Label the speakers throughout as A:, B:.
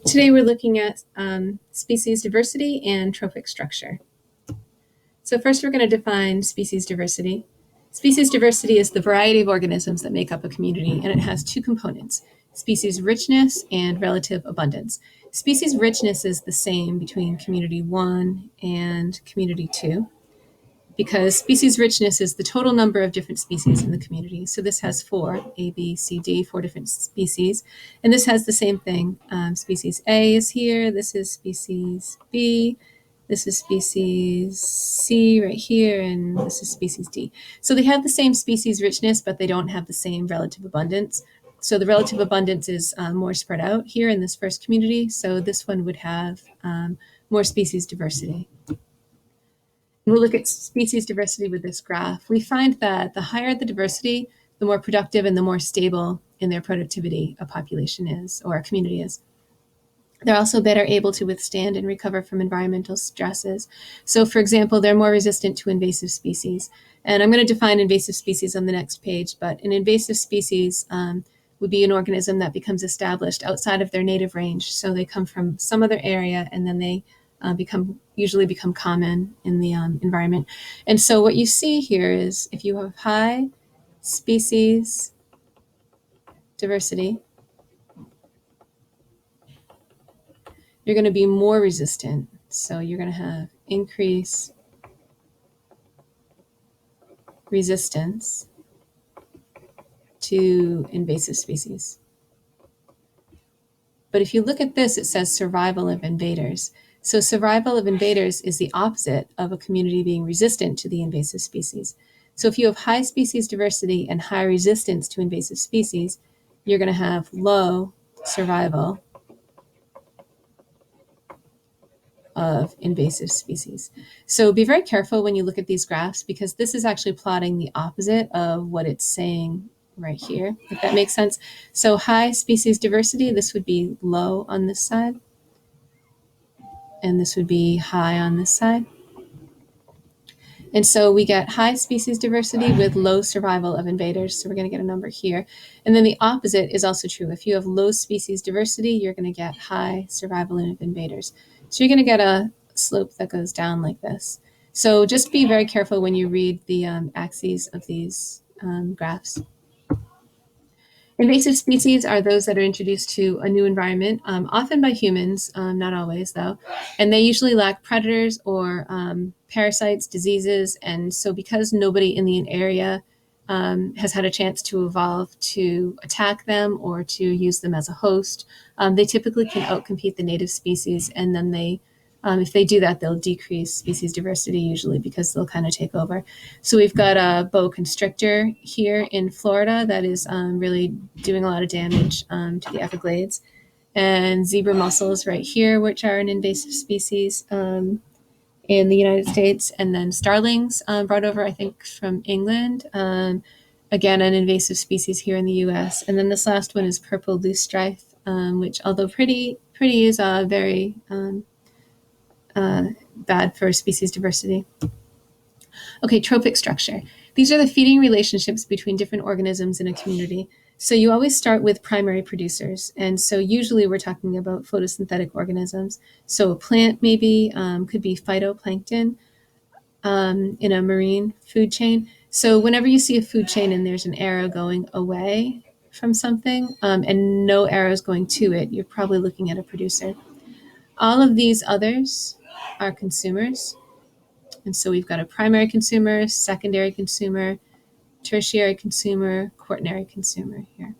A: Today we're looking at species diversity and trophic structure. So first we're going to define species diversity. Species diversity is the variety of organisms that make up a community, and it has two components: species richness and relative abundance. Species richness is the same between community 1 and community 2, because species richness is the total number of different species in the community. So this has 4, A, B, C, D, 4 different species. And this has the same thing. Species A is here. This is species B. This is species C right here. And this is species D. So they have the same species richness, but they don't have the same relative abundance. So the relative abundance is more spread out here in this first community. So this one would have more species diversity. We'll look at species diversity with this graph. We find that the higher the diversity, the more productive and the more stable in their productivity a population is, or a community is. They're also better able to withstand and recover from environmental stresses. So for example, they're more resistant to invasive species. And I'm going to define invasive species on the next page, but an invasive species would be an organism that becomes established outside of their native range. So they come from some other area and then they usually become common in the environment. And so what you see here is if you have high species diversity, you're going to be more resistant. So you're going to have increased resistance to invasive species. But if you look at this, it says survival of invaders. So survival of invaders is the opposite of a community being resistant to the invasive species. So if you have high species diversity and high resistance to invasive species, you're going to have low survival of invasive species. So be very careful when you look at these graphs, because this is actually plotting the opposite of what it's saying right here, if that makes sense. So high species diversity, this would be low on this side, and this would be high on this side. And so we get high species diversity with low survival of invaders. So we're going to get a number here. And then the opposite is also true. If you have low species diversity, you're going to get high survival of invaders. So you're going to get a slope that goes down like this. So just be very careful when you read the axes of these graphs. Invasive species are those that are introduced to a new environment, often by humans, not always though, and they usually lack predators or parasites, diseases, and so because nobody in the area has had a chance to evolve to attack them or to use them as a host, they typically can outcompete the native species, and then they if they do that, they'll decrease species diversity usually because they'll kind of take over. So we've got a boa constrictor here in Florida that is really doing a lot of damage to the Everglades, and zebra mussels right here, which are an invasive species in the United States, and then starlings brought over, I think, from England. Again, an invasive species here in the U.S. And then this last one is purple loosestrife, which, although pretty is very bad for species diversity. Okay, trophic structure. These are the feeding relationships between different organisms in a community. So you always start with primary producers. And so usually we're talking about photosynthetic organisms. So a plant maybe could be phytoplankton in a marine food chain. So whenever you see a food chain and there's an arrow going away from something and no arrows going to it, you're probably looking at a producer. All of these others are consumers. And so we've got a primary consumer, secondary consumer, tertiary consumer, quaternary consumer here.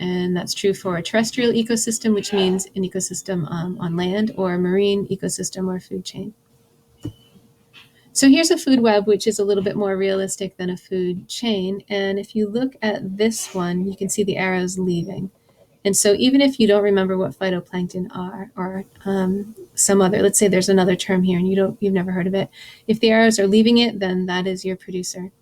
A: And that's true for a terrestrial ecosystem, which means an ecosystem on land, or a marine ecosystem or food chain. So here's a food web, which is a little bit more realistic than a food chain. And if you look at this one, you can see the arrows leaving. And so even if you don't remember what phytoplankton are, or some other, let's say there's another term here and you've never heard of it, if the arrows are leaving it, then that is your producer.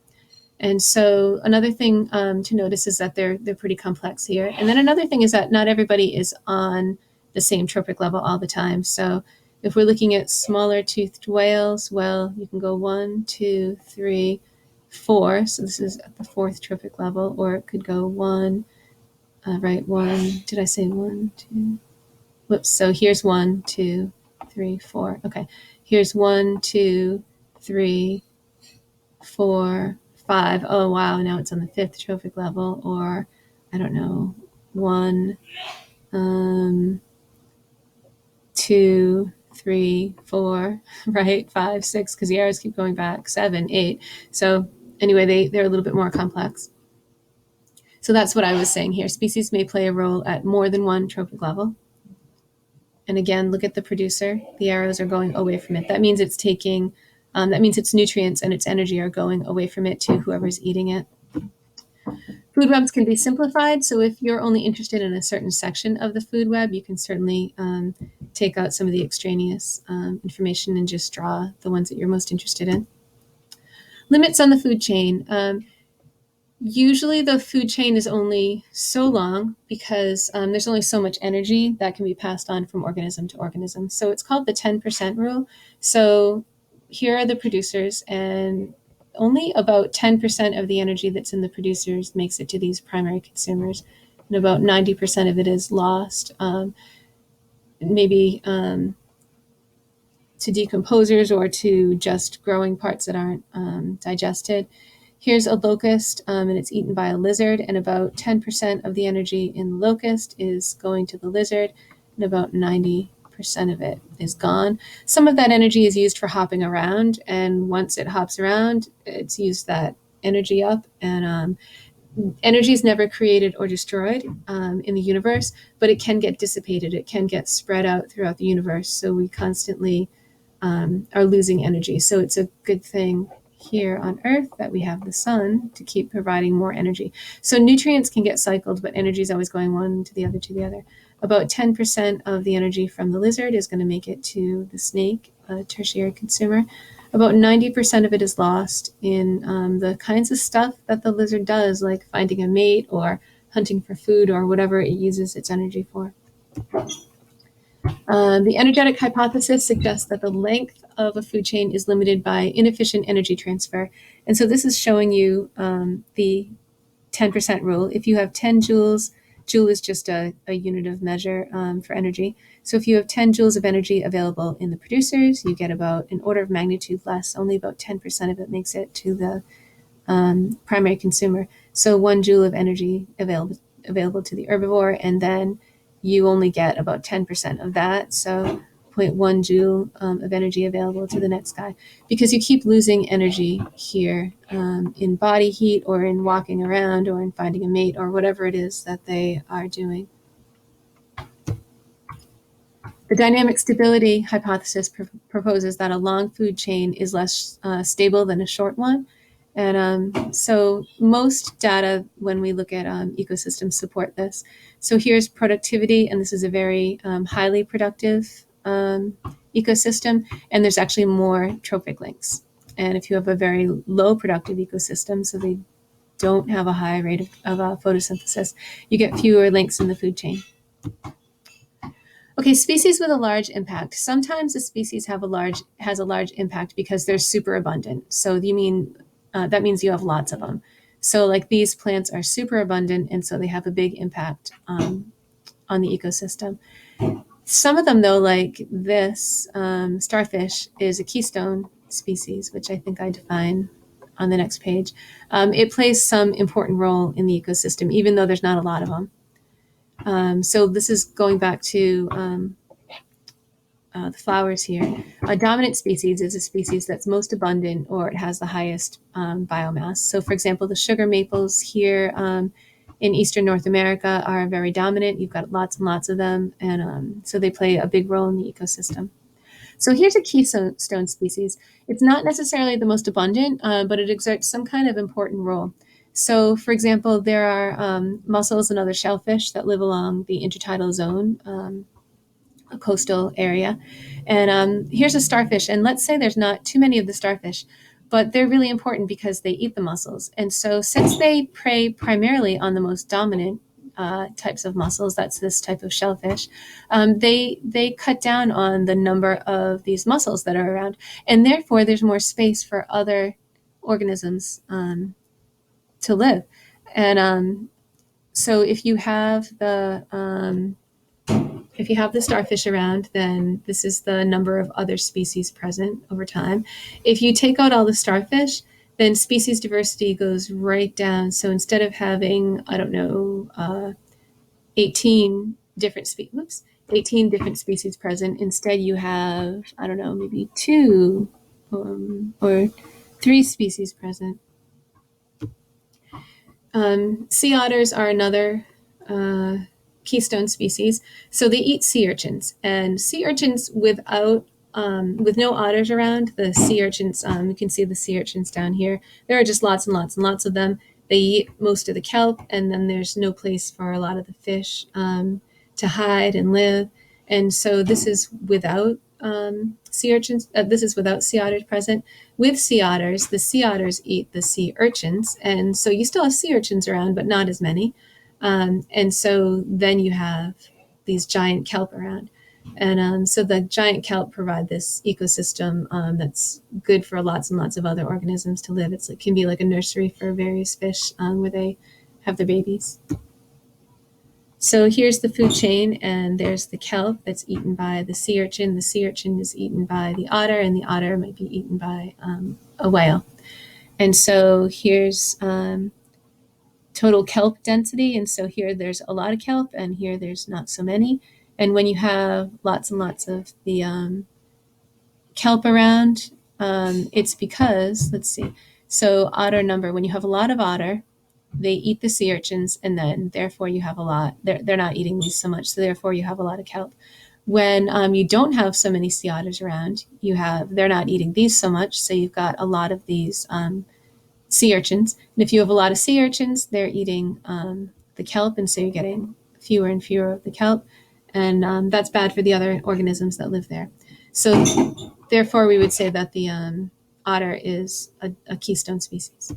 A: And so another thing to notice is that they're pretty complex here. And then another thing is that not everybody is on the same trophic level all the time. So if we're looking at smaller toothed whales, well, you can go 1, 2, 3, 4. So this is at the 4th trophic level, or it could go 1. Right, 1, did I say 1, 2? whoops, so here's 1, 2, 3, 4. Okay, here's 1, 2, 3, 4, 5. Oh, wow, now it's on the 5th trophic level, or I don't know, 1, 2, 3, 4, right? 5, 6, because the arrows keep going back, 7, 8. So anyway, they're a little bit more complex. So that's what I was saying here. Species may play a role at more than one trophic level. And again, look at the producer. The arrows are going away from it. That means it's taking, that means its nutrients and its energy are going away from it to whoever's eating it. Food webs can be simplified. So if you're only interested in a certain section of the food web, you can certainly take out some of the extraneous information and just draw the ones that you're most interested in. Limits on the food chain. Usually the food chain is only so long because there's only so much energy that can be passed on from organism to organism. So it's called the 10% rule. So here are the producers, and only about 10% of the energy that's in the producers makes it to these primary consumers, and about 90% of it is lost, maybe to decomposers or to just growing parts that aren't digested. Here's a locust, and it's eaten by a lizard, and about 10% of the energy in the locust is going to the lizard, and about 90% of it is gone. Some of that energy is used for hopping around, and once it hops around, it's used that energy up, and energy is never created or destroyed in the universe, but it can get dissipated. It can get spread out throughout the universe, so we constantly are losing energy. So it's a good thing here on Earth that we have the sun to keep providing more energy. So nutrients can get cycled, but energy is always going one to the other to the other. About 10% of the energy from the lizard is going to make it to the snake, a tertiary consumer. About 90% of it is lost in the kinds of stuff that the lizard does, like finding a mate or hunting for food or whatever it uses its energy for. The energetic hypothesis suggests that the length of a food chain is limited by inefficient energy transfer. And so this is showing you the 10% rule. If you have 10 joules, joule is just a unit of measure for energy. So if you have 10 joules of energy available in the producers, you get about an order of magnitude less. Only about 10% of it makes it to the primary consumer. So 1 joule of energy available to the herbivore, and then you only get about 10% of that. So 0.1 joule of energy available to the next guy, because you keep losing energy here in body heat or in walking around or in finding a mate or whatever it is that they are doing. The dynamic stability hypothesis proposes that a long food chain is less stable than a short one. And so most data, when we look at ecosystems, support this. So here's productivity, and this is a very highly productive ecosystem, and there's actually more trophic links. And if you have a very low productive ecosystem, so they don't have a high rate of photosynthesis, you get fewer links in the food chain. Okay, species with a large impact. Sometimes a species has a large impact because they're super abundant. So you mean that means you have lots of them. So like these plants are super abundant, and so they have a big impact on the ecosystem. Some of them, though, like this starfish, is a keystone species, which I think I define on the next page. It plays some important role in the ecosystem, even though there's not a lot of them. So this is going back to the flowers here. A dominant species is a species that's most abundant or it has the highest biomass. So for example, the sugar maples here in Eastern North America are very dominant. You've got lots and lots of them, and so they play a big role in the ecosystem. So here's a keystone species. It's not necessarily the most abundant, but it exerts some kind of important role. So, for example, there are mussels and other shellfish that live along the intertidal zone, a coastal area. And here's a starfish. And let's say there's not too many of the starfish, but they're really important because they eat the mussels. And so since they prey primarily on the most dominant types of mussels, that's this type of shellfish, they cut down on the number of these mussels that are around. And therefore, there's more space for other organisms to live. And so if you have if you have the starfish around, then this is the number of other species present over time. If you take out all the starfish, then species diversity goes right down. So instead of having, I don't know, 18 different 18 different species present, instead you have, I don't know, maybe two or three species present. Sea otters are another keystone species. So they eat sea urchins, and sea urchins with no otters around, the sea urchins, you can see the sea urchins down here. There are just lots and lots and lots of them. They eat most of the kelp, and then there's no place for a lot of the fish to hide and live. And so this is without sea urchins. This is without sea otters present. With sea otters, the sea otters eat the sea urchins, and so you still have sea urchins around, but not as many. And so then you have these giant kelp around. And so the giant kelp provide this ecosystem that's good for lots and lots of other organisms to live. It can be like a nursery for various fish where they have their babies. So here's the food chain, and there's the kelp that's eaten by the sea urchin. The sea urchin is eaten by the otter, and the otter might be eaten by a whale. And so here's total kelp density. And so here there's a lot of kelp, and here there's not so many. And when you have lots and lots of the kelp around, it's because, let's see, so otter number, when you have a lot of otter, they eat the sea urchins, and then therefore you have a lot. They're not eating these so much, so therefore you have a lot of kelp. When you don't have so many sea otters around, they're not eating these so much, so you've got a lot of these sea urchins. And if you have a lot of sea urchins, they're eating the kelp, and so you're getting fewer and fewer of the kelp, and that's bad for the other organisms that live there. So therefore we would say that the otter is a keystone species.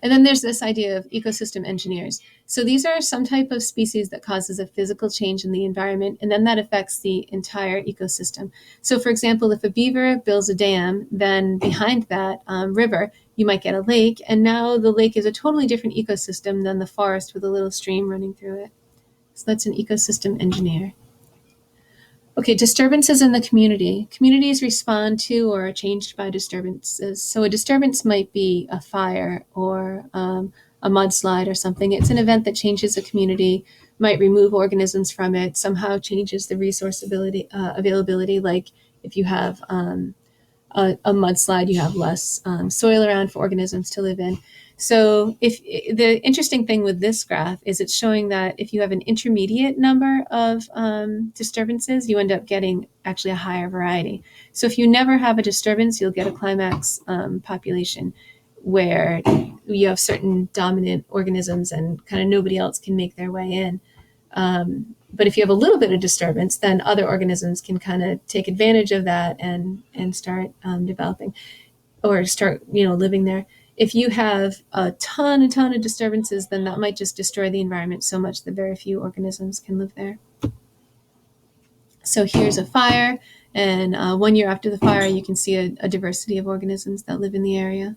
A: And then there's this idea of ecosystem engineers. So these are some type of species that causes a physical change in the environment, and then that affects the entire ecosystem. So for example, if a beaver builds a dam, then behind that river, you might get a lake, and now the lake is a totally different ecosystem than the forest with a little stream running through it. So that's an ecosystem engineer. Okay, disturbances in the community. Communities respond to or are changed by disturbances. So a disturbance might be a fire or a mudslide or something. It's an event that changes a community, might remove organisms from it, somehow changes the resource availability. Like if you have a mudslide, you have less soil around for organisms to live in. So if the interesting thing with this graph is it's showing that if you have an intermediate number of disturbances, you end up getting actually a higher variety. So if you never have a disturbance, you'll get a climax population where you have certain dominant organisms and kind of nobody else can make their way in. But if you have a little bit of disturbance, then other organisms can kind of take advantage of that and start developing or start living there. If you have a ton of disturbances, then that might just destroy the environment so much that very few organisms can live there. So here's a fire, and 1 year after the fire, you can see a diversity of organisms that live in the area.